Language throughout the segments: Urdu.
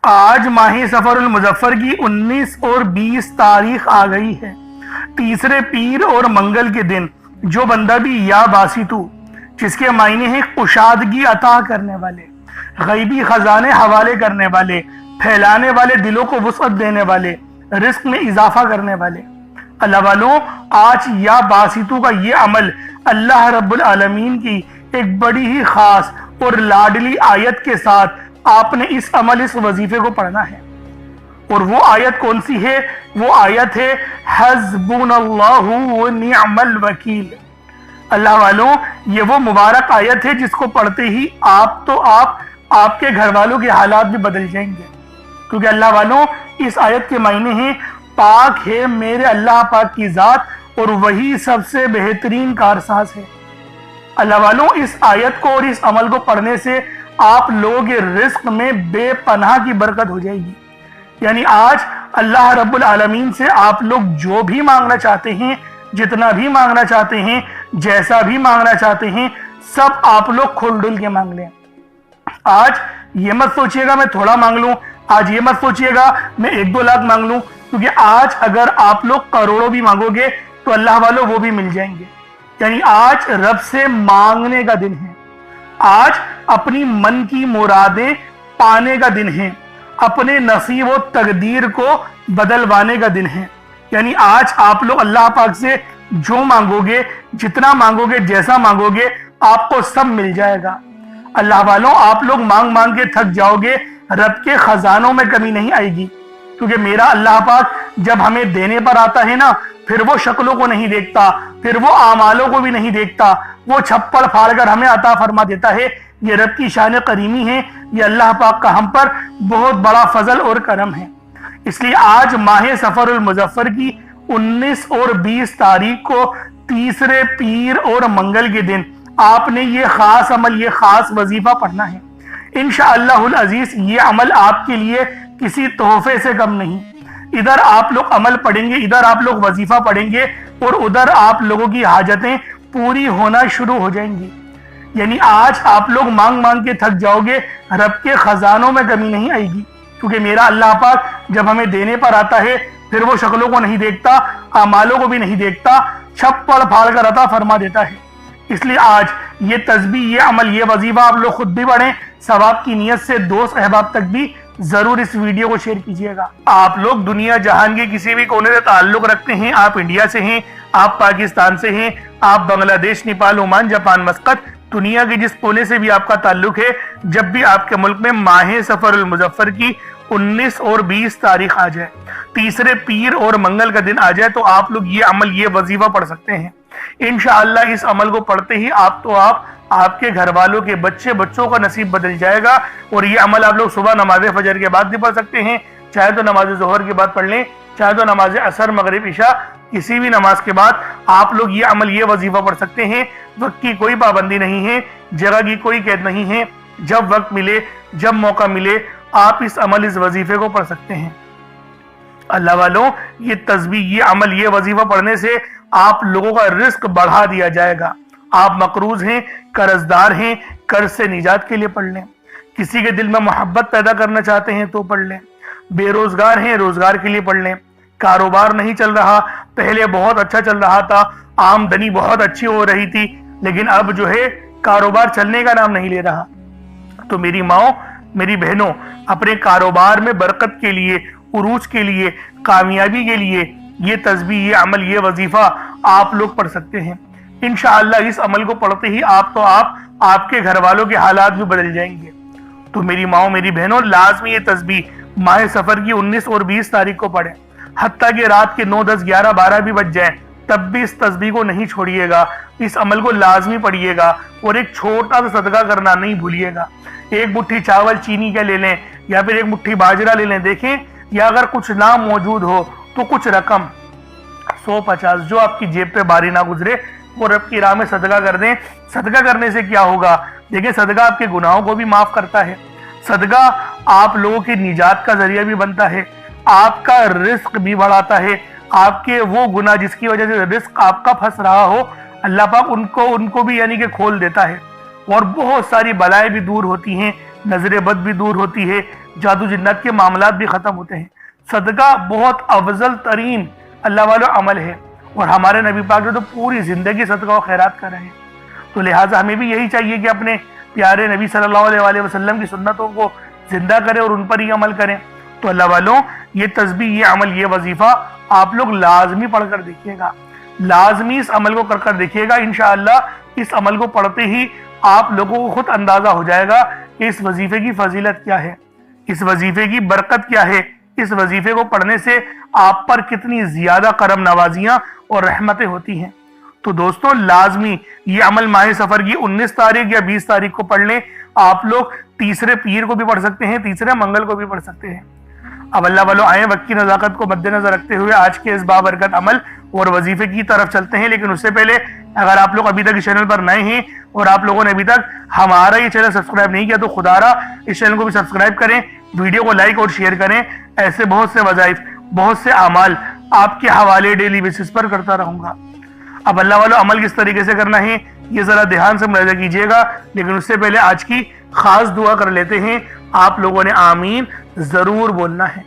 آج ماہ سفر المظفر کی 19 اور 20 تاریخ آ گئی ہے۔ تیسرے پیر اور منگل کے دن جو بندہ بھی یا باسطو، جس کے معنی ہیں کشادگی عطا کرنے والے، غیبی خزانے حوالے کرنے والے، پھیلانے والے، دلوں کو وسعت دینے والے، رزق میں اضافہ کرنے والے۔ اللہ والوں، آج یا باسطو کا یہ عمل اللہ رب العالمین کی ایک بڑی ہی خاص اور لاڈلی آیت کے ساتھ آپ نے اس وظیفے کو پڑھنا ہے۔ اور وہ آیت کون سی ہے؟ وہ آیت ہے حسبنا اللہ ونعم الوکیل۔ اللہ والوں، یہ وہ مبارک آیت ہے جس کو پڑھتے ہی آپ کے گھر والوں کے حالات بھی بدل جائیں گے، کیونکہ اللہ والوں اس آیت کے معنی ہیں پاک ہے میرے اللہ پاک کی ذات اور وہی سب سے بہترین کارساز ہے۔ اللہ والوں، اس آیت کو اور اس عمل کو پڑھنے سے آپ لوگوں کے رزق میں بے پناہ کی برکت ہو جائے گی۔ یعنی آج اللہ رب العالمین سے آپ لوگ جو بھی مانگنا چاہتے ہیں، جتنا بھی مانگنا چاہتے ہیں، جیسا بھی مانگنا چاہتے ہیں، سب آپ لوگ کھل ڈل کے مانگ لیں۔ آج یہ مت سوچئے گا میں تھوڑا مانگ لوں، آج یہ مت سوچئے گا میں 1-2 لاکھ مانگ لوں، کیونکہ آج اگر آپ لوگ کروڑوں بھی مانگو گے تو اللہ والوں وہ بھی مل جائیں گے۔ یعنی آج رب سے مانگنے کا دن ہے، آج اپنی من کی مرادیں پانے کا دن ہے، اپنے نصیب و تقدیر کو بدلوانے کا دن ہے۔ یعنی آج آپ لوگ اللہ پاک سے جو مانگو گے، جتنا مانگو گے، جیسا مانگو گے، آپ کو سب مل جائے گا۔ اللہ والوں، آپ لوگ مانگ مانگ کے تھک جاؤ گے، رب کے خزانوں میں کمی نہیں آئے گی، کیونکہ میرا اللہ پاک جب ہمیں دینے پر آتا ہے نا، پھر وہ شکلوں کو نہیں دیکھتا، پھر وہ اعمالوں کو بھی نہیں دیکھتا، وہ چھپڑ پھاڑ کر ہمیں عطا فرما دیتا ہے۔ یہ رب کی شان کریمی ہے، یہ اللہ پاک کا ہم پر بہت بڑا فضل اور کرم ہے۔ اس لیے آج ماہ سفر المظفر کی 19 اور 20 تاریخ کو تیسرے پیر اور منگل کے دن آپ نے یہ خاص عمل، یہ خاص وظیفہ پڑھنا ہے۔ انشاءاللہ العزیز یہ عمل آپ کے لیے کسی تحفے سے کم نہیں۔ ادھر آپ لوگ عمل پڑھیں گے، ادھر آپ لوگ وظیفہ پڑھیں گے، اور ادھر آپ لوگوں کی حاجتیں پوری ہونا شروع ہو جائیں گی۔ یعنی آج آپ لوگ مانگ مانگ کے تھک جاؤ گے، رب کے خزانوں میں کمی نہیں آئے گی، کیونکہ میرا اللہ پاک جب ہمیں دینے پر آتا ہے پھر وہ شکلوں کو نہیں دیکھتا، اعمالوں کو بھی نہیں دیکھتا، چھپڑ پھاڑ کر عطا فرما دیتا ہے۔ اس لیے آج یہ تسبیح، یہ عمل، یہ وظیفہ آپ لوگ خود بھی پڑھیں، ثواب کی نیت سے دوست احباب تک بھی ضرور اس ویڈیو کو شیئر کیجئے گا۔ آپ لوگ دنیا جہان کے کسی بھی کونے سے تعلق رکھتے ہیں، آپ انڈیا سے ہیں، آپ پاکستان سے ہیں، آپ بنگلہ دیش، نیپال، عمان، جاپان، مسقط، دنیا کے جس کونے سے بھی آپ کا تعلق ہے، جب بھی آپ کے ملک میں ماہ سفر المظفر کی 19 اور 20 تاریخ آ جائے، تیسرے پیر اور منگل کا دن آ جائے، تو آپ لوگ یہ عمل، یہ وظیفہ پڑھ سکتے ہیں۔ انشاءاللہ اس عمل کو پڑھتے ہی آپ کے گھر والوں کے بچوں کا نصیب بدل جائے گا۔ اور یہ عمل آپ لوگ صبح نماز فجر کے بعد بھی پڑھ سکتے ہیں، چاہے تو نماز ظہر کے بعد پڑھ لیں، چاہے تو نماز عصر، مغرب، عشاء، کسی بھی نماز کے بعد آپ لوگ یہ عمل، یہ وظیفہ پڑھ سکتے ہیں۔ وقت کی کوئی پابندی نہیں ہے، جگہ کی کوئی قید نہیں ہے، جب وقت ملے، جب موقع ملے، آپ اس عمل، اس وظیفے کو پڑھ سکتے ہیں۔ اللہ والوں، یہ تسبیح، یہ عمل، یہ وظیفہ پڑھنے سے آپ لوگوں کا رزق بڑھا دیا جائے گا۔ آپ مقروض ہیں، قرضدار ہیں، قرض سے نجات کے لیے پڑھ لیں۔ کسی کے دل میں محبت پیدا کرنا چاہتے ہیں تو پڑھ لیں۔ بے روزگار ہیں، روزگار کے لیے پڑھ لیں۔ کاروبار نہیں چل رہا، پہلے بہت اچھا چل رہا تھا، آمدنی بہت اچھی ہو رہی تھی، لیکن اب جو ہے کاروبار چلنے کا نام نہیں لے رہا، تو میری ماؤں، میری بہنوں، اپنے کاروبار میں برکت کے لیے، عروج کے لیے، کامیابی کے لیے یہ تسبیح، یہ عمل، یہ وظیفہ آپ لوگ پڑھ سکتے ہیں۔ انشاءاللہ اس عمل کو پڑھتے ہی آپ کے گھر والوں کے حالات بھی بدل جائیں گے۔ تو میری ماؤں، میری بہنوں، لازمی یہ تسبیح ماہ سفر کی 19 اور 20 تاریخ کو پڑھیں، حتیٰ کہ رات کے 9، 10، 11، 12 بھی بج جائیں، تب بھی اس تسبیح کو نہیں چھوڑیے گا، اس عمل کو لازمی پڑھیے گا، اور ایک چھوٹا سا صدقہ کرنا نہیں بھولیے گا۔ ایک مٹھی چاول چینی کا لے لیں، یا پھر ایک مٹھی باجرہ لے لیں، دیکھیں، یا اگر کچھ نہ موجود ہو تو کچھ رقم 100-50 جو آپ کی جیب پہ باری نہ گزرے، وہ رب کی راہ میں صدقہ کر دیں۔ صدقہ کرنے سے کیا ہوگا؟ دیکھیں، صدقہ آپ کے گناہوں کو بھی معاف کرتا ہے، صدقہ آپ لوگوں کی نجات کا ذریعہ بھی بنتا ہے، آپ کا رزق بھی بڑھاتا ہے، آپ کے وہ گناہ جس کی وجہ سے رزق آپ کا پھنس رہا ہو، اللہ پاک ان کو بھی یعنی کہ کھول دیتا ہے، اور بہت ساری بلائیں بھی دور ہوتی ہیں، نظر بد بھی دور ہوتی ہے، جادو جنات کے معاملات بھی ختم ہوتے ہیں۔ صدقہ بہت افضل ترین اللہ والو عمل ہے، اور ہمارے نبی پاک جو تو پوری زندگی صدقہ و خیرات کر رہے ہیں، تو لہٰذا ہمیں بھی یہی چاہیے کہ اپنے پیارے نبی صلی اللہ علیہ وآلہ وسلم کی سنتوں کو زندہ کریں اور ان پر ہی عمل کریں۔ تو اللہ والوں، یہ تسبیح، یہ عمل، یہ وظیفہ آپ لوگ لازمی پڑھ کر دیکھیے گا، لازمی اس عمل کو کر کر دیکھیے گا۔ انشاءاللہ اس عمل کو پڑھتے ہی آپ لوگوں کو خود اندازہ ہو جائے گا کہ اس وظیفے کی فضیلت کیا ہے، اس وظیفے کی برکت کیا ہے، اس وظیفے کو پڑھنے سے آپ پر کتنی زیادہ کرم نوازیاں اور رحمتیں ہوتی ہیں۔ تو دوستو، لازمی یہ عمل ماہ سفر کی 19 تاریخ یا 20 تاریخ کو پڑھ لیں۔ آپ لوگ تیسرے پیر کو بھی پڑھ سکتے ہیں، تیسرے منگل کو بھی پڑھ سکتے ہیں۔ اب اللہ والو آئیں، وقت کی نزاکت کو مد نظر رکھتے ہوئے آج کے اس بابرکت عمل اور وظیفے کی طرف چلتے ہیں۔ لیکن اس سے پہلے اگر آپ لوگ ابھی تک اس چینل پر نئے ہیں اور آپ لوگوں نے ابھی تک ہمارا یہ چینل سبسکرائب نہیں کیا تو خدا را اس چینل کو بھی سبسکرائب کریں، ویڈیو کو لائک اور شیئر کریں۔ ایسے بہت سے وظائف، بہت سے اعمال آپ کے حوالے ڈیلی بیسس پر کرتا رہوں گا۔ اب اللہ والو عمل کس طریقے سے کرنا ہے یہ ذرا دھیان سے ملاحظہ کیجیے گا، لیکن اس سے پہلے آج کی خاص دعا کر لیتے ہیں۔ آپ لوگوں نے آمین ضرور بولنا ہے۔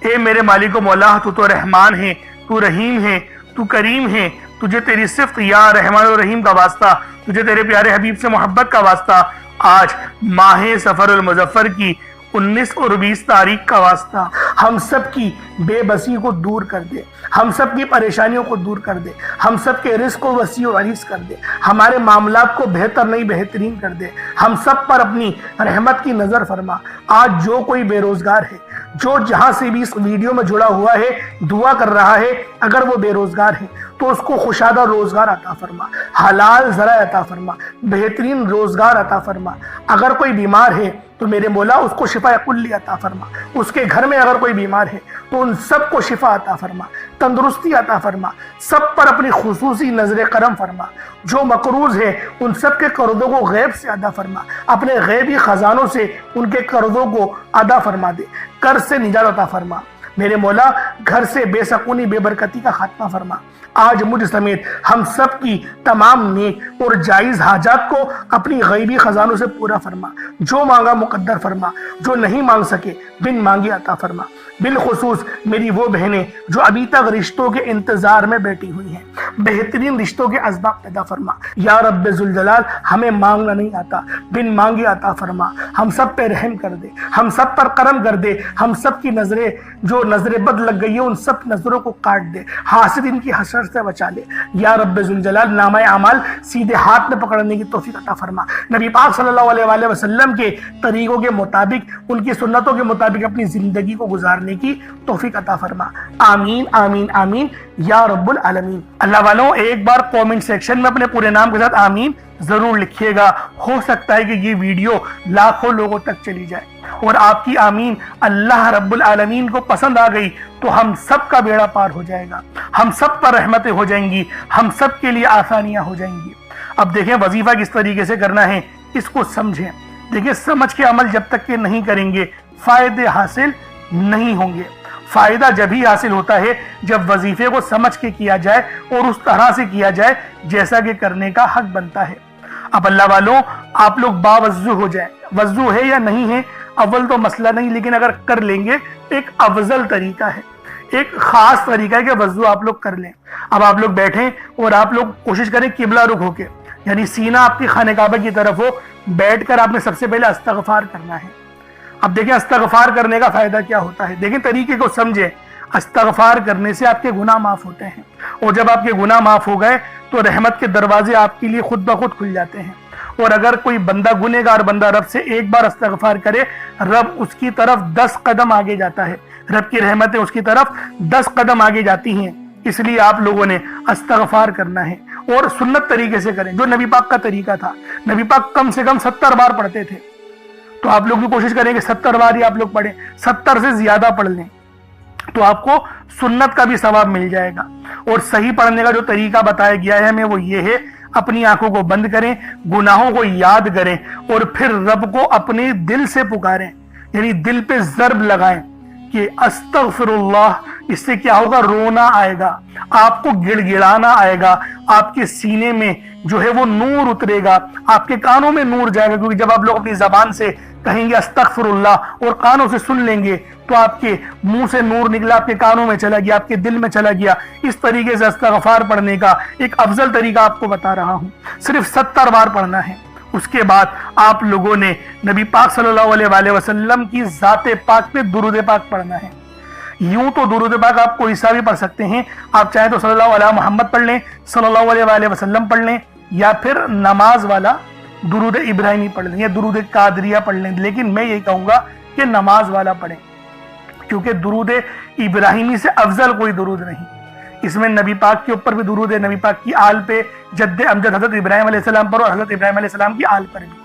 اے میرے مالک و مولا، تو رحمان ہے، تو رحیم ہے، تو کریم ہے، تجھے تیری صفت یا رحمان و رحیم کا واسطہ، تجھے تیرے پیارے حبیب سے محبت کا واسطہ، آج ماہ سفر المظفر کی 19 اور 20 تاریخ کا واسطہ، ہم سب کی بے بسی کو دور کر دے، ہم سب کی پریشانیوں کو دور کر دے، ہم سب کے رزق کو وسیع و عریض کر دے، ہمارے معاملات کو بہتر نہیں بہترین کر دے، ہم سب پر اپنی رحمت کی نظر فرما۔ آج جو کوئی بے روزگار ہے، جو جہاں سے بھی اس ویڈیو میں جڑا ہوا ہے، دعا کر رہا ہے، اگر وہ بے روزگار ہے تو اس کو خوشادہ روزگار عطا فرما، حلال ذرائع عطا فرما، بہترین روزگار عطا فرما۔ اگر کوئی بیمار ہے تو میرے مولا اس کو شفا کلی عطا فرما، اس کے گھر میں اگر کوئی بیمار ہے تو ان سب کو شفا عطا فرما، تندرستی عطا فرما، سب پر اپنی خصوصی نظر کرم فرما۔ جو مقروض ہے ان سب کے قرضوں کو غیب سے ادا فرما، اپنے غیبی خزانوں سے ان کے قرضوں کو ادا فرما دے، قرض سے نجات عطا فرما۔ میرے مولا گھر سے بے سکونی بے برکتی کا خاتمہ فرما۔ آج مجھ سمیت ہم سب کی تمام نیک اور جائز حاجات کو اپنی غیبی خزانوں سے پورا فرما، جو مانگا مقدر فرما، جو نہیں مانگ سکے بن مانگے عطا فرما۔ بالخصوص میری وہ بہنیں جو ابھی تک رشتوں کے انتظار میں بیٹھی ہوئی ہیں، بہترین رشتوں کے اسباب پیدا فرما۔ یا رب ذوالجلال، ہمیں مانگنا نہیں آتا، بن مانگے عطا فرما۔ ہم سب پہ رحم کر دے، ہم سب پر کرم کر دے، ہم سب کی نظریں جو نظر بد لگ گئی ہے ان سب نظروں کو کاٹ دے، حاسدین کی حسد سے بچا لے۔ یا رب ذوالجلال، نامہ اعمال سیدھے ہاتھ میں پکڑنے کی توفیق عطا فرما۔ نبی پاک صلی اللہ علیہ وآلہ وسلم کے طریقوں کے مطابق، ان کی سنتوں کے مطابق اپنی زندگی کو گزارنے کی توفیق عطا فرما۔ آمین آمین آمین یا رب العالمین۔ اللہ والوں، ایک بار کومنٹ سیکشن میں اپنے پورے نام کے ساتھ آمین ضرور لکھیے گا۔ ہو سکتا ہے کہ یہ ویڈیو لاکھوں لوگوں تک چلی جائے اور آپ کی آمین اللہ رب العالمین کو پسند آ گئی تو ہم سب کا بیڑا پار ہو جائے گا، ہم سب پر رحمتیں ہو جائیں گی، ہم سب کے لیے آسانیاں ہو جائیں گی۔ اب دیکھیں وظیفہ کس طریقے سے کرنا ہے، اس کو سمجھیں۔ دیکھیں، سمجھ کے عمل جب تک کہ نہیں کریں گے فائدے حاصل نہیں ہوں گے۔ فائدہ جب ہی حاصل ہوتا ہے جب وظیفے کو سمجھ کے کیا جائے اور اس طرح سے کیا جائے جیسا کہ کرنے کا حق بنتا ہے۔ اب اللہ والوں، آپ لوگ باوضو ہو جائیں، وضو ہے یا نہیں ہے اول تو مسئلہ نہیں، لیکن اگر کر لیں گے ایک افضل طریقہ ہے، ایک خاص طریقہ ہے کہ وضو آپ لوگ کر لیں۔ اب آپ لوگ بیٹھیں اور آپ لوگ کوشش کریں قبلہ رخ ہو کے، یعنی سینہ آپ کی خانہ کعبہ کی طرف ہو، بیٹھ کر آپ نے سب سے پہلے استغفار کرنا ہے۔ اب دیکھیں استغفار کرنے کا فائدہ کیا ہوتا ہے، دیکھیں طریقے کو سمجھیں۔ استغفار کرنے سے آپ کے گناہ معاف ہوتے ہیں، اور جب آپ کے گناہ معاف ہو گئے تو رحمت کے دروازے آپ کے لیے خود بخود کھل جاتے ہیں۔ اور اگر کوئی بندہ گنہگار بندہ رب سے ایک بار استغفار کرے، رب اس کی طرف 10 قدم آگے جاتا ہے، رب کی رحمتیں اس کی طرف 10 قدم آگے جاتی ہیں۔ اس لیے آپ لوگوں نے استغفار کرنا ہے اور سنت طریقے سے کریں، جو نبی پاک کا طریقہ تھا۔ نبی پاک کم سے کم 70 بار پڑھتے تھے، تو آپ لوگ بھی کوشش کریں کہ 70 بار ہی آپ لوگ پڑھیں، 70 سے زیادہ پڑھ لیں تو آپ کو سنت کا بھی ثواب مل جائے گا۔ اور صحیح پڑھنے کا جو طریقہ بتایا گیا ہے ہمیں وہ یہ ہے، اپنی آنکھوں کو بند کریں، گناہوں کو یاد کریں اور پھر رب کو اپنے دل سے پکاریں، یعنی دل پہ ضرب لگائیں کہ استغفر اللہ اس سے کیا ہوگا؟ رونا آئے گا، آپ کو گڑ گڑانا آئے گا، آپ کے سینے میں جو ہے وہ نور اترے گا، آپ کے کانوں میں نور جائے گا، کیونکہ جب آپ لوگ اپنی زبان سے کہیں گے استغفر اللہ اور کانوں سے سن لیں گے تو آپ کے منہ سے نور نکلا، آپ کے کانوں میں چلا گیا، آپ کے دل میں چلا گیا۔ اس طریقے سے استغفار پڑھنے کا ایک افضل طریقہ آپ کو بتا رہا ہوں، صرف 70 بار پڑھنا ہے۔ اس کے بعد آپ لوگوں نے نبی پاک صلی اللہ علیہ وآلہ وسلم کی ذات پاک پہ درود پاک پڑھنا ہے۔ یوں تو درود پاک آپ کوئی سا بھی پڑھ سکتے ہیں، آپ چاہیں تو صلی اللہ علیہ محمد پڑھ لیں، صلی اللہ علیہ وآلہ وسلم پڑھ لیں، یا پھر نماز والا درود ابراہیمی پڑھ لیں یا درود قادریہ پڑھ لیں، لیکن میں یہی کہوں گا کہ نماز والا پڑھیں، کیونکہ درود ابراہیمی سے افضل کوئی درود نہیں۔ اس میں نبی پاک کے اوپر بھی درود ہے، نبی پاک کی آل پہ، جد امجد حضرت ابراہیم علیہ السلام پر اور حضرت ابراہیم علیہ السلام کی آل پر بھی،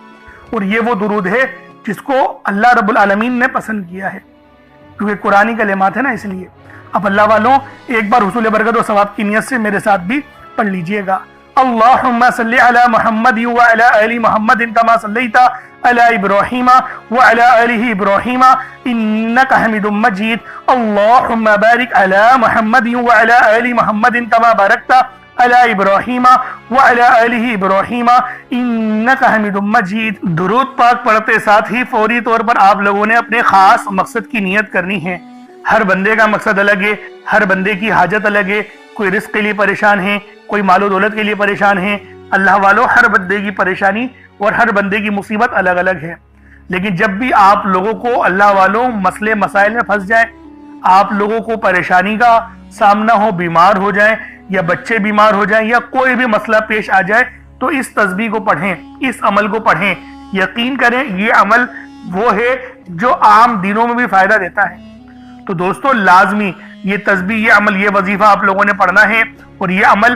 اور یہ وہ درود ہے جس کو اللہ رب العالمین نے پسند کیا ہے، کیونکہ قرآنی کلمات ہے نا، اس لیے۔ اب اللہ والوں ایک بار حصول برکت و ثواب کی نیت سے میرے ساتھ بھی پڑھ لیجئے گا۔ اللہم صلی علی محمد وعلی آل محمد کما صلیت علی ابراہیم وعلی آل ابراہیم انک حمید مجید۔ اللہم بارک علی محمد وعلی آل محمد کما بارکت علی ابراہیم وعلی آل ابراہیم انک حمید مجید۔ درود پاک پڑھتے ساتھ ہی فوری طور پر آپ لوگوں نے اپنے خاص مقصد کی نیت کرنی ہے۔ ہر بندے کا مقصد الگ ہے، ہر بندے کی حاجت الگ ہے، کوئی رزق کے لیے پریشان ہے، کوئی مال و دولت کے لیے پریشان ہے۔ اللہ والوں ہر بندے کی پریشانی اور ہر بندے کی مصیبت الگ الگ ہے، لیکن جب بھی آپ لوگوں کو اللہ والوں مسئلے مسائل میں پھنس جائیں، آپ لوگوں کو پریشانی کا سامنا ہو، بیمار ہو جائیں یا بچے بیمار ہو جائیں یا کوئی بھی مسئلہ پیش آ جائے، تو اس تسبیح کو پڑھیں، اس عمل کو پڑھیں۔ یقین کریں یہ عمل وہ ہے جو عام دنوں میں بھی فائدہ دیتا ہے۔ تو دوستو لازمی یہ تسبیح، یہ عمل، یہ وظیفہ آپ لوگوں نے پڑھنا ہے، اور یہ عمل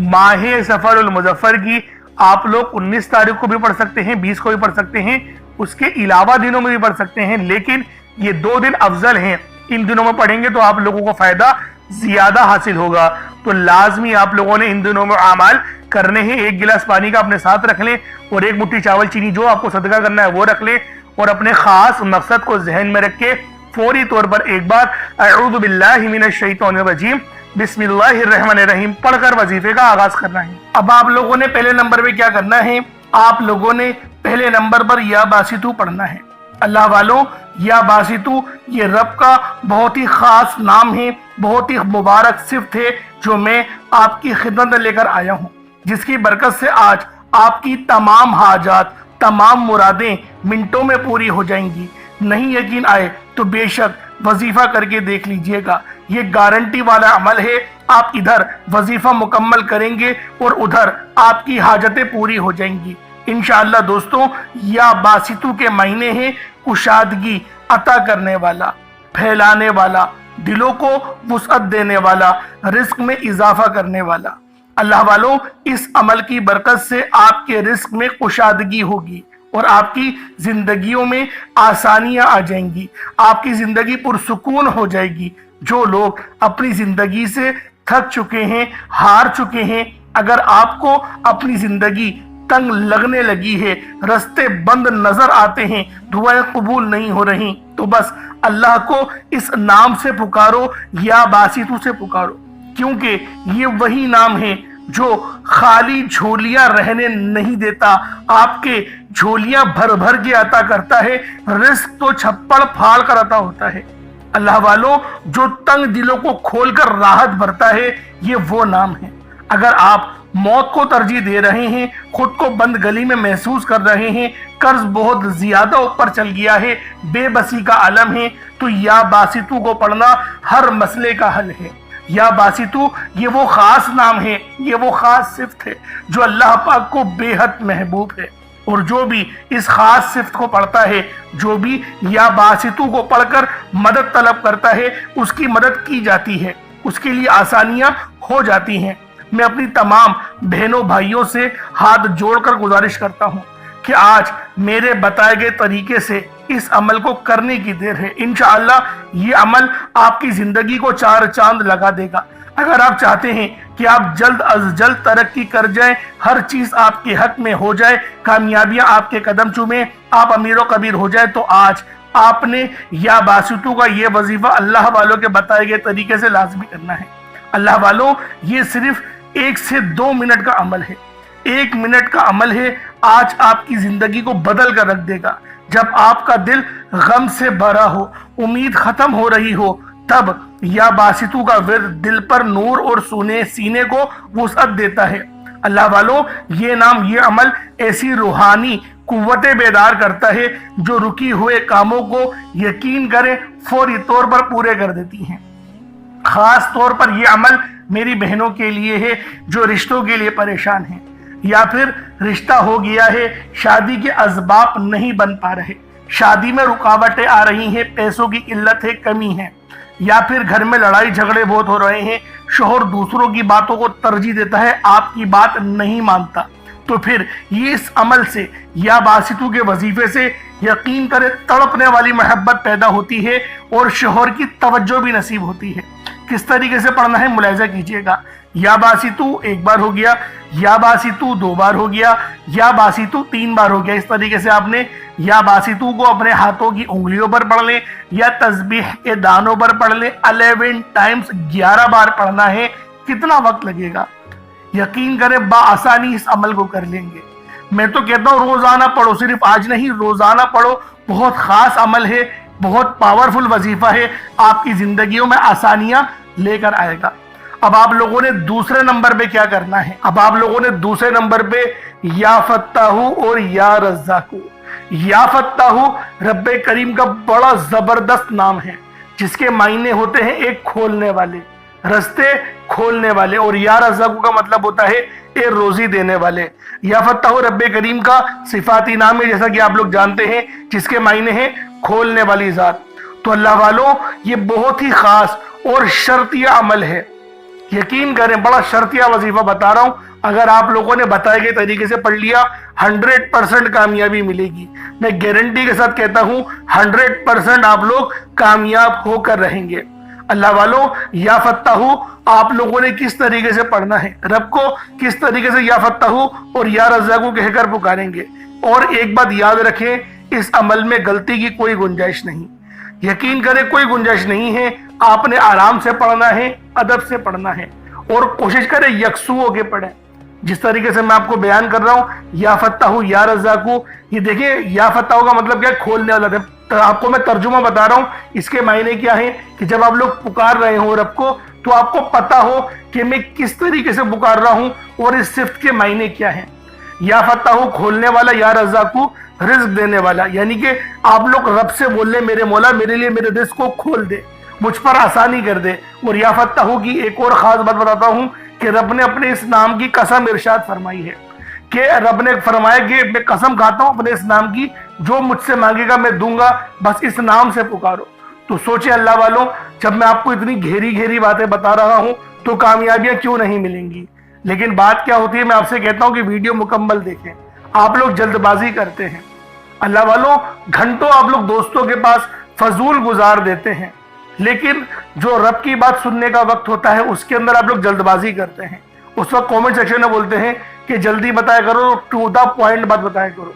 ماہ سفر المظفر کی آپ لوگ 19 تاریخ کو بھی پڑھ سکتے ہیں، 20 کو بھی پڑھ سکتے ہیں، اس کے علاوہ دنوں میں بھی پڑھ سکتے ہیں، لیکن یہ 2 دن افضل ہیں۔ ان دنوں میں پڑھیں گے تو آپ لوگوں کو فائدہ زیادہ حاصل ہوگا۔ تو لازمی آپ لوگوں نے ان دنوں میں اعمال کرنے ہیں۔ 1 گلاس پانی کا اپنے ساتھ رکھ لیں، اور 1 مٹھی چاول چینی جو آپ کو صدقہ کرنا ہے وہ رکھ لیں، اور اپنے خاص مقصد کو ذہن میں رکھ کے فوری طور پر ایک بار اعوذ باللہ من الشیطان الرجیم بسم اللہ الرحمن الرحیم پڑھ کر وظیفے کا آغاز کرنا ہے۔ اب آپ لوگوں نے پہلے نمبر پہ کیا کرنا ہے؟ آپ لوگوں نے پہلے نمبر پر یا باسطو پڑھنا ہے۔ اللہ والوں یا باسطو یہ رب کا بہت ہی خاص نام ہے، بہت ہی مبارک صفت ہے، جو میں آپ کی خدمت میں لے کر آیا ہوں، جس کی برکت سے آج آپ کی تمام حاجات، تمام مرادیں منٹوں میں پوری ہو جائیں گی۔ نہیں یقین آئے تو بے شک وظیفہ کر کے دیکھ لیجئے گا، یہ گارنٹی والا عمل ہے۔ آپ ادھر وظیفہ مکمل کریں گے اور ادھر آپ کی حاجتیں پوری ہو جائیں گی انشاءاللہ۔ دوستوں یا باسطو کے معنی ہیں کشادگی عطا کرنے والا، پھیلانے والا، دلوں کو وسعت دینے والا، رزق میں اضافہ کرنے والا۔ اللہ والوں اس عمل کی برکت سے آپ کے رزق میں کشادگی ہوگی اور آپ کی زندگیوں میں آسانیاں آ جائیں گی، آپ کی زندگی پرسکون ہو جائے گی۔ جو لوگ اپنی زندگی سے تھک چکے ہیں، ہار چکے ہیں، اگر آپ کو اپنی زندگی تنگ لگنے لگی ہے، رستے بند نظر آتے ہیں، دعائیں قبول نہیں ہو رہی، تو بس اللہ کو اس نام سے پکارو، یا باسطو سے پکارو، کیونکہ یہ وہی نام ہے جو خالی جھولیاں رہنے نہیں دیتا، آپ کے جھولیاں بھر بھر کے عطا کرتا ہے، رزق تو چھپڑ پھاڑ کر عطا ہوتا ہے۔ اللہ والوں جو تنگ دلوں کو کھول کر راحت بھرتا ہے، یہ وہ نام ہے۔ اگر آپ موت کو ترجیح دے رہے ہیں، خود کو بند گلی میں محسوس کر رہے ہیں، قرض بہت زیادہ اوپر چل گیا ہے، بے بسی کا عالم ہے، تو یا باسطو کو پڑھنا ہر مسئلے کا حل ہے۔ یا باسطو یہ وہ خاص نام ہے، یہ وہ خاص صفت ہے جو اللہ پاک کو بے حد محبوب ہے، اور جو بھی اس خاص صفت کو پڑھتا ہے، جو بھی یا باسطو کو پڑھ کر مدد طلب کرتا ہے، اس کی مدد کی جاتی ہے، اس کے لیے آسانیاں ہو جاتی ہیں۔ میں اپنی تمام بہنوں بھائیوں سے ہاتھ جوڑ کر گزارش کرتا ہوں کہ آج میرے بتائے گئے طریقے سے اس عمل کو کرنے کی دیر ہے۔ انشاءاللہ یہ عمل آپ کی زندگی کو 4 چاند لگا دے گا۔ اگر آپ چاہتے ہیں کہ آپ جلد از جلد ترقی کر جائیں، ہر چیز آپ کے حق میں ہو جائے، کامیابیاں آپ کے قدم چومیں، آپ امیر و کبیر ہو جائے، تو آج آپ نے یا باسطو کا یہ وظیفہ اللہ والوں کے بتائے گئے طریقے سے لازمی کرنا ہے۔ اللہ والوں، یہ صرف 1 سے 2 منٹ کا عمل ہے، 1 منٹ کا عمل ہے، آج آپ کی زندگی کو بدل کر رکھ دے گا۔ جب آپ کا دل غم سے بھرا ہو، امید ختم ہو رہی ہو، تب یا باسطو کا ورد دل پر نور اور سینے کو وسعت دیتا ہے۔ اللہ والوں، یہ نام، یہ عمل ایسی روحانی قوتیں بیدار کرتا ہے جو رکی ہوئے کاموں کو یقین کرے فوری طور پر پورے کر دیتی ہیں۔ خاص طور پر یہ عمل میری بہنوں کے لیے ہے جو رشتوں کے لیے پریشان ہیں، یا پھر رشتہ ہو گیا ہے، شادی کے اسباب نہیں بن پا رہے، شادی میں رکاوٹیں آ رہی ہیں، پیسوں کی قلت ہے، کمی ہے، یا پھر گھر میں لڑائی جھگڑے بہت ہو رہے ہیں، شوہر دوسروں کی باتوں کو ترجیح دیتا ہے، آپ کی بات نہیں مانتا، تو پھر یہ اس عمل سے یا باسطو کے وظیفے سے یقین کرے تڑپنے والی محبت پیدا ہوتی ہے اور شوہر کی توجہ بھی نصیب ہوتی ہے۔ کس طریقے سے پڑھنا ہے ملاحظہ کیجئے گا۔ یا باسطو 1 بار ہو گیا، یا باسطو 2 بار ہو گیا، یا باسطو 3 بار ہو گیا۔ اس طریقے سے آپ نے یا باسطو کو اپنے ہاتھوں کی انگلیوں پر پڑھ لیں یا تسبیح کے دانوں پر پڑھ لیں، 11 ٹائمز 11 بار پڑھنا ہے۔ کتنا وقت لگے گا؟ یقین کریں بآسانی اس عمل کو کر لیں گے۔ میں تو کہتا ہوں روزانہ پڑھو، صرف آج نہیں، روزانہ پڑھو، بہت خاص عمل ہے، بہت پاورفل وظیفہ ہے، آپ کی زندگیوں میں آسانیاں لے کر آئے گا۔ اب آپ لوگوں نے دوسرے نمبر پہ کیا کرنا ہے؟ اب آپ لوگوں نے دوسرے نمبر پہ یا فتاح اور یا رزاق۔ یا فتاح رب کریم کا بڑا زبردست نام ہے جس کے معنی ہوتے ہیں ایک کھولنے والے، رستے کھولنے والے، اور یا رزاق کا مطلب ہوتا ہے ایک روزی دینے والے۔ یا فتاح رب کریم کا صفاتی نام ہے جیسا کہ آپ لوگ جانتے ہیں، جس کے معنی ہیں کھولنے والی ذات۔ تو اللہ والوں، یہ بہت ہی خاص اور شرطیہ عمل ہے، یقین کریں بڑا شرطیہ وظیفہ بتا رہا ہوں، اگر آپ لوگوں نے بتائے گئے طریقے سے پڑھ لیا 100% کامیابی ملے گی۔ میں گارنٹی کے ساتھ کہتا ہوں 100% آپ لوگ کامیاب ہو کر رہیں گے۔ اللہ والوں، یا فتاح آپ لوگوں نے کس طریقے سے پڑھنا ہے، رب کو کس طریقے سے یا فتاح اور یا رزاق کو کہہ کر پکاریں گے۔ اور ایک بات یاد رکھیں، اس عمل میں غلطی کی کوئی گنجائش نہیں، یقین کریں کوئی گنجائش نہیں ہے۔ آپ نے آرام سے پڑھنا ہے، ادب سے پڑھنا ہے، اور کوشش کریں یکسو ہو کے پڑھیں، جس طریقے سے میں آپ کو بیان کر رہا ہوں۔ یا فتاح یا رزاق، یہ دیکھیں یا فتاح کا مطلب کیا ہے؟ کھولنے والا۔ آپ کو میں ترجمہ بتا رہا ہوں، اس کے معنی کیا ہے کہ جب آپ لوگ پکار رہے ہوں رب کو تو آپ کو پتا ہو کہ میں کس طریقے سے پکار رہا ہوں اور اس صفت کے معنی کیا ہیں۔ یا فتاح کھولنے والا، یا رزاق رزق دینے والا، یعنی کہ آپ لوگ رب سے بول لیں میرے مولا میرے لیے میرے رزق کو کھول دے، مجھ پر آسانی کر دے۔ اور یا فتاح کی ایک اور خاص بات بتاتا ہوں کہ رب نے اپنے اس نام کی قسم ارشاد فرمائی ہے، کہ رب نے فرمایا کہ میں قسم کھاتا ہوں اپنے اس نام کی، جو مجھ سے مانگے گا میں دوں گا، بس اس نام سے پکارو۔ تو سوچیں اللہ والوں، جب میں آپ کو اتنی گہری باتیں بتا رہا ہوں تو کامیابیاں کیوں نہیں ملیں گی؟ لیکن بات کیا ہوتی ہے، میں آپ سے کہتا ہوں کہ ویڈیو مکمل دیکھیں، آپ لوگ جلد بازی کرتے ہیں۔ اللہ والوں، گھنٹوں آپ لوگ دوستوں کے پاس فضول گزار دیتے ہیں، لیکن جو رب کی بات سننے کا وقت ہوتا ہے اس کے اندر آپ لوگ جلد بازی کرتے ہیں۔ اس وقت کومنٹ سیکشن میں بولتے ہیں کہ جلدی بتایا کرو، ٹو دا پوائنٹ بات بتایا کرو۔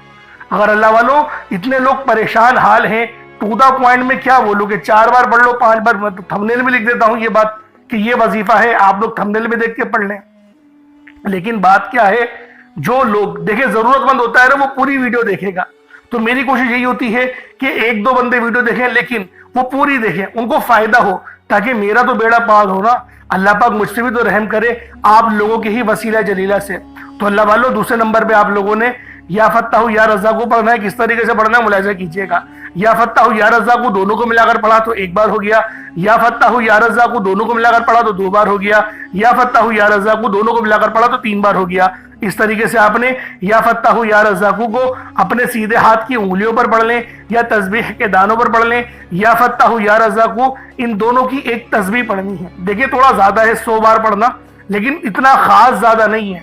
اگر اللہ والوں اتنے لوگ پریشان حال ہیں، ٹو دا پوائنٹ میں کیا بولو کہ 4 بار پڑھ لو، 5 بار، میں تو تھمبنیل میں لکھ دیتا ہوں یہ بات کہ یہ وظیفہ ہے، آپ لوگ تھمبنیل میں دیکھ کے پڑھ لیں۔ لیکن بات کیا ہے، جو لوگ دیکھیں ضرورت مند ہوتا ہے نا وہ پوری ویڈیو دیکھے گا۔ تو میری کوشش یہی ہوتی ہے کہ 1-2 بندے ویڈیو دیکھیں لیکن وہ پوری دیکھیں، ان کو فائدہ ہو، تاکہ میرا تو بیڑا پار ہو نا، اللہ پاک مجھ سے بھی تو رحم کرے آپ لوگوں کے ہی وسیلہ جلیلہ سے۔ تو اللہ والوں، دوسرے نمبر پہ آپ لوگوں نے یا فتاح یا رزاق کو پڑھنا ہے۔ کس طریقے سے پڑھنا ہے ملاحظہ کیجئے گا۔ یا فتاح یا رزاق دونوں کو ملا کر پڑھا تو 1 بار ہو گیا، یا فتاح یا رزاق دونوں کو ملا کر پڑھا تو 2 بار ہو گیا، یا فتاح یا رزاق دونوں کو ملا کر پڑھا تو 3 بار ہو گیا۔ اس طریقے سے آپ نے یا فتاح یا رزاق کو اپنے سیدھے ہاتھ کی انگلیوں پر پڑھ لیں یا تسبیح کے دانوں پر پڑھ لیں۔ یا فتاح یا رزاق ان دونوں کی ایک تسبیح پڑھنی ہے۔ دیکھیں تھوڑا زیادہ ہے 100 بار پڑھنا، لیکن اتنا خاص زیادہ نہیں ہے۔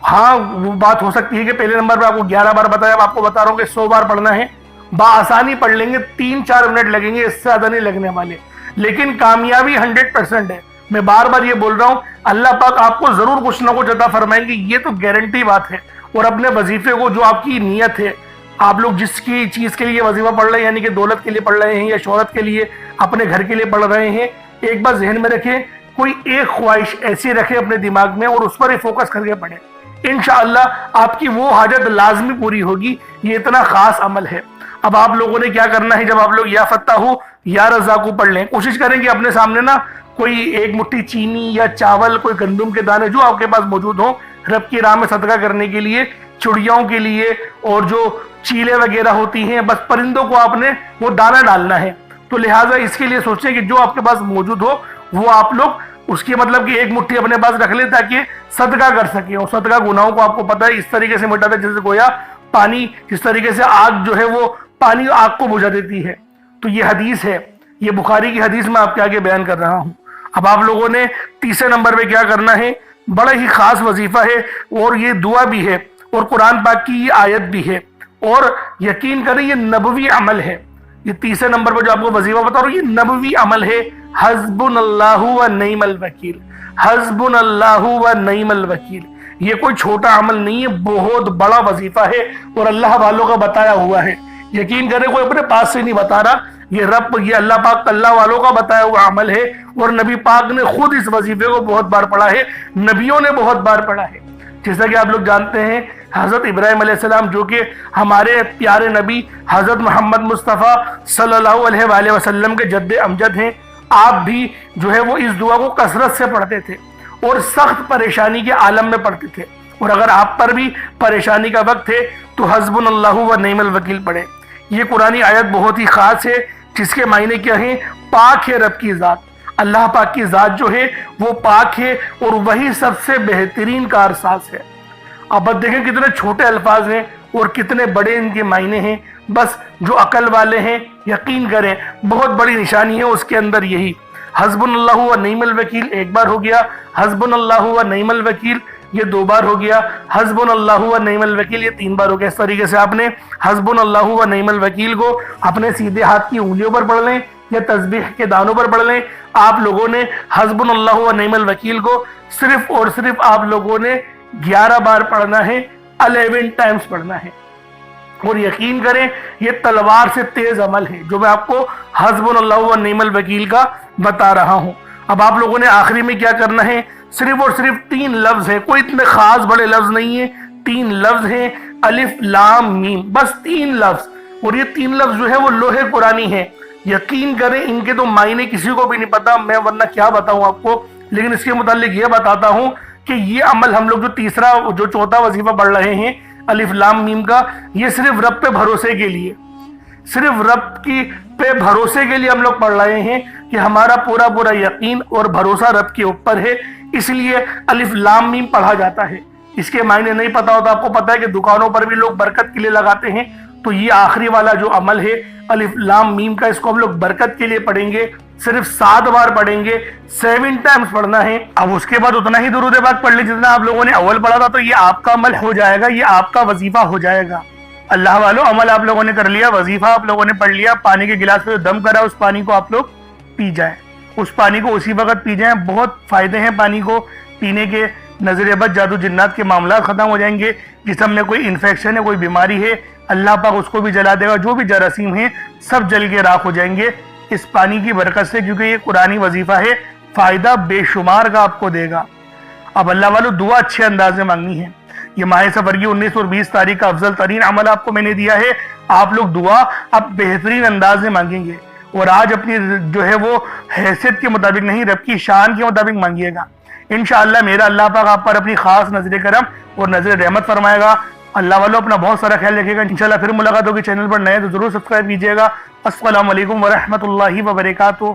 ہاں وہ بات ہو سکتی ہے کہ پہلے نمبر پہ آپ کو 11 بار بتایا، اب آپ کو بتا رہا ہوں کہ 100 بار پڑھنا ہے، بآسانی پڑھ لیں گے، 3-4 منٹ لگیں گے، اس سے زیادہ نہیں لگنے والے، لیکن کامیابی 100% ہے۔ میں بار بار یہ بول رہا ہوں، اللہ پاک آپ کو ضرور کچھ نہ کچھ عطا فرمائیں گے، یہ تو گارنٹی بات ہے۔ اور اپنے وظیفے کو، جو آپ کی نیت ہے، آپ لوگ جس کی چیز کے لیے وظیفہ پڑھ رہے ہیں، یعنی کہ دولت کے لیے پڑھ رہے ہیں یا شہرت کے لیے، اپنے گھر کے لیے پڑھ رہے ہیں، ایک بات ذہن میں رکھیں، کوئی ایک خواہش ایسی رکھے اپنے دماغ میں اور اس پر ہی فوکس کر کے پڑھیں، انشاءاللہ آپ کی وہ حاجت لازمی پوری ہوگی۔ یہ اتنا خاص عمل ہے۔ اب آپ لوگوں نے کیا کرنا ہے، جب آپ لوگ یا فتاح یا رزاق پڑھ لیں، کوشش کریں کہ اپنے سامنے نا کوئی ایک مٹھی چینی یا چاول، کوئی گندم کے دانے جو آپ کے پاس موجود ہوں، رب کی راہ میں صدقہ کرنے کے لیے، چڑیاؤں کے لیے، اور جو چیلے وغیرہ ہوتی ہیں، بس پرندوں کو آپ نے وہ دانہ ڈالنا ہے۔ تو لہٰذا اس کے لیے سوچیں کہ جو آپ کے پاس موجود ہو وہ آپ لوگ اس کی مطلب کہ ایک مٹھی اپنے پاس رکھ لیں تاکہ صدقہ کر سکیں۔ اور صدقہ گناہوں کو آپ کو پتہ ہے اس طریقے سے مٹاتا ہے جیسے گویا پانی، جس طریقے سے آگ جو ہے وہ پانی آگ کو بجھا دیتی ہے۔ تو یہ حدیث ہے، یہ بخاری کی حدیث میں آپ کے آگے بیان کر رہا ہوں۔ اب آپ لوگوں نے تیسرے نمبر پہ کیا کرنا ہے، بڑا ہی خاص وظیفہ ہے، اور یہ دعا بھی ہے اور قرآن پاک کی یہ آیت بھی ہے، اور یقین کریں یہ نبوی عمل ہے۔ یہ تیسرے نمبر پہ جو آپ کو وظیفہ بتا رہا ہوں یہ نبوی عمل ہے، حسبنا اللہ و نعم الوکیل، حسبنا اللہ و نعم الوکیل۔ یہ کوئی چھوٹا عمل نہیں ہے، بہت بڑا وظیفہ ہے اور اللہ والوں کا بتایا ہوا ہے۔ یقین کریں کوئی اپنے پاس سے نہیں بتا رہا، یہ اللہ پاک اللہ والوں کا بتایا ہوا عمل ہے، اور نبی پاک نے خود اس وظیفے کو بہت بار پڑھا ہے، نبیوں نے بہت بار پڑھا ہے۔ جیسا کہ آپ لوگ جانتے ہیں حضرت ابراہیم علیہ السلام جو کہ ہمارے پیارے نبی حضرت محمد مصطفیٰ صلی اللہ علیہ وآلہ وسلم کے جد امجد ہیں، آپ بھی جو ہے وہ اس دعا کو کثرت سے پڑھتے تھے اور سخت پریشانی کے عالم میں پڑھتے تھے، اور اگر آپ پر بھی پریشانی کا وقت ہے تو حسبنا اللہ و نعم الوکیل پڑھیں۔ یہ قرآنی آیت بہت ہی خاص ہے، جس کے معنی کیا ہیں، پاک ہے رب کی ذات، اللہ پاک کی ذات جو ہے وہ پاک ہے اور وہی سب سے بہترین کارساز ہے۔ اب بس دیکھیں کتنے چھوٹے الفاظ ہیں اور کتنے بڑے ان کے معنی ہیں، بس جو عقل والے ہیں یقین کریں بہت بڑی نشانی ہے اس کے اندر یہی۔ حسبنا اللہ و نعم الوکیل ایک بار ہو گیا، حسبنا اللہ و نعم الوکیل یہ 2 بار ہو گیا، حسبنا اللہ و نعم الوکیل یہ 3 بار ہو گیا۔ اس طریقے سے آپ نے حسبنا اللہ و نعم الوکیل کو اپنے سیدھے ہاتھ کی انگلیوں پر پڑھ لیں یا تسبیح کے دانوں پر پڑھ لیں۔ آپ لوگوں نے حسبنا اللہ و نعم الوکیل کو صرف اور صرف آپ لوگوں نے 11 بار پڑھنا ہے، 11 ٹائمز پڑھنا ہے، اور یقین کریں یہ تلوار سے تیز عمل ہے جو میں آپ کو حسبنا اللہ و نعم الوکیل کا بتا رہا ہوں۔ اب آپ لوگوں نے آخری میں کیا کرنا ہے، صرف اور صرف 3 لفظ ہیں، کوئی اتنے خاص بڑے لفظ نہیں ہیں، 3 لفظ ہیں، الف لام میم، بس 3 لفظ، اور یہ 3 لفظ جو ہے وہ لوح قرآنی ہیں۔ یقین کریں ان کے تو معنی کسی کو بھی نہیں پتا، میں ورنہ کیا بتاؤں آپ کو، لیکن اس کے متعلق یہ بتاتا ہوں کہ یہ عمل ہم لوگ جو چوتھا وظیفہ پڑھ رہے ہیں الف لام میم کا، یہ صرف رب پہ بھروسے کے لیے، صرف رب کی پہ بھروسے کے لیے ہم لوگ پڑھ رہے ہیں کہ ہمارا پورا یقین اور بھروسہ رب کے اوپر ہے، اس لیے الف لام میم پڑھا جاتا ہے۔ اس کے معنی نہیں پتا ہوتا، آپ کو پتا ہے کہ دکانوں پر بھی لوگ برکت کے لیے لگاتے ہیں، تو یہ آخری والا جو عمل ہے الف لام میم کا، اس کو ہم لوگ برکت کے لیے پڑھیں گے، صرف 7 بار پڑھیں گے، 7 ٹائمز پڑھنا ہے۔ اب اس کے بعد اتنا ہی درود پاک پڑھ لیں جتنا آپ لوگوں نے اول پڑھا تھا، تو یہ آپ کا عمل ہو جائے گا، یہ آپ کا وظیفہ ہو جائے گا۔ اللہ والو عمل آپ لوگوں نے کر لیا، وظیفہ آپ لوگوں نے پڑھ لیا، پانی کے گلاس پہ دم کرا اس پانی کو آپ لوگ پی جائیں، اس پانی کو اسی وقت پی جائیں، بہت فائدے ہیں پانی کو پینے کے، نظر بد جادو جنات کے معاملات ختم ہو جائیں گے، جسم میں کوئی انفیکشن ہے کوئی بیماری ہے اللہ پاک اس کو بھی جلا دے گا، جو بھی جراثیم ہیں سب جل کے راکھ ہو جائیں گے اس پانی کی برکت سے، کیونکہ یہ قرآنی وظیفہ ہے، فائدہ بے شمار کا آپ کو دے گا۔ اب اللہ والو دعا اچھے انداز میں مانگنی ہے، یہ ماہ سفر کی 19 اور 20 تاریخ کا افضل ترین عمل آپ کو میں نے دیا ہے، آپ لوگ دعا اب بہترین انداز میں مانگیں گے، اور آج اپنی جو ہے وہ حیثیت کے مطابق نہیں، رب کی شان کے مطابق مانگیے گا، انشاءاللہ میرا اللہ پاک آپ پر اپنی خاص نظر کرم اور نظر رحمت فرمائے گا۔ اللہ والو اپنا بہت سارا خیال رکھے گا، انشاءاللہ پھر ملاقات ہوگی، چینل پر نئے تو ضرور سبسکرائب کیجیے گا۔ السلام علیکم ورحمۃ اللہ وبرکاتہ۔